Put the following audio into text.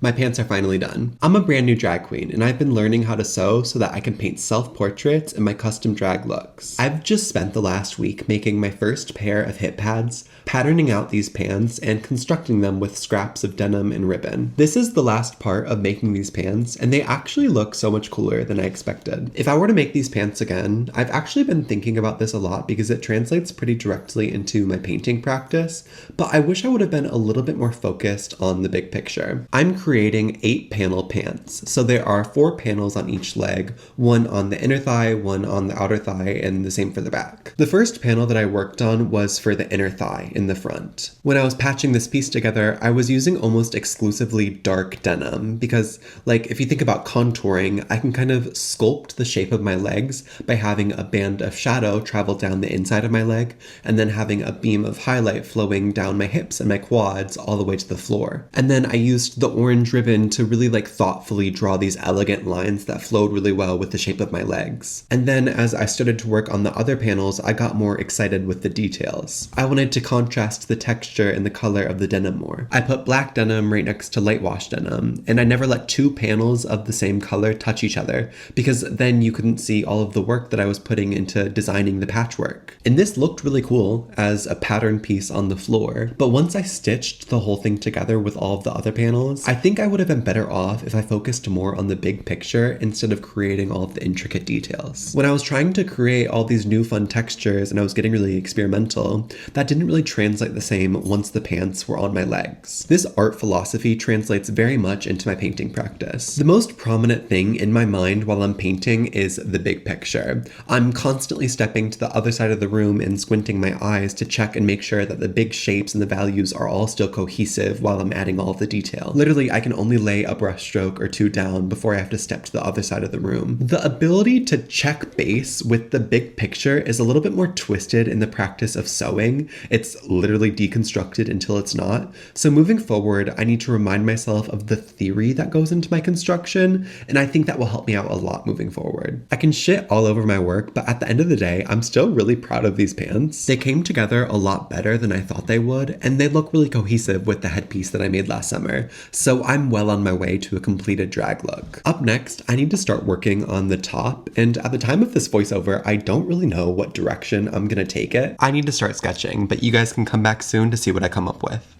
My pants are finally done. I'm a brand new drag queen, and I've been learning how to sew so that I can paint self-portraits and my custom drag looks. I've just spent the last week making my first pair of hip pads, patterning out these pants, and constructing them with scraps of denim and ribbon. This is the last part of making these pants, and they actually look so much cooler than I expected. If I were to make these pants again, I've actually been thinking about this a lot because it translates pretty directly into my painting practice, but I wish I would have been a little bit more focused on the big picture. I'm creating 8-panel pants. So there are 4 panels on each leg, one on the inner thigh, one on the outer thigh, and the same for the back. The first panel that I worked on was for the inner thigh in the front. When I was patching this piece together, I was using almost exclusively dark denim because, like, if you think about contouring, I can kind of sculpt the shape of my legs by having a band of shadow travel down the inside of my leg and then having a beam of highlight flowing down my hips and my quads all the way to the floor. And then I used the orange ribbon to really thoughtfully draw these elegant lines that flowed really well with the shape of my legs. And then as I started to work on the other panels, I got more excited with the details. I wanted to contrast the texture and the color of the denim more. I put black denim right next to light wash denim, and I never let 2 panels of the same color touch each other because then you couldn't see all of the work that I was putting into designing the patchwork. And this looked really cool as a pattern piece on the floor, but once I stitched the whole thing together with all of the other panels, I think I would have been better off if I focused more on the big picture instead of creating all of the intricate details. When I was trying to create all these new fun textures and I was getting really experimental, that didn't really translate the same once the pants were on my legs. This art philosophy translates very much into my painting practice. The most prominent thing in my mind while I'm painting is the big picture. I'm constantly stepping to the other side of the room and squinting my eyes to check and make sure that the big shapes and the values are all still cohesive while I'm adding all of the detail. Literally, I can only lay a brush stroke or 2 down before I have to step to the other side of the room. The ability to check base with the big picture is a little bit more twisted in the practice of sewing. It's literally deconstructed until it's not. So moving forward, I need to remind myself of the theory that goes into my construction, and I think that will help me out a lot moving forward. I can shit all over my work, but at the end of the day, I'm still really proud of these pants. They came together a lot better than I thought they would, and they look really cohesive with the headpiece that I made last summer. So I'm well on my way to a completed drag look. Up next, I need to start working on the top, and at the time of this voiceover, I don't really know what direction I'm gonna take it. I need to start sketching, but you guys can come back soon to see what I come up with.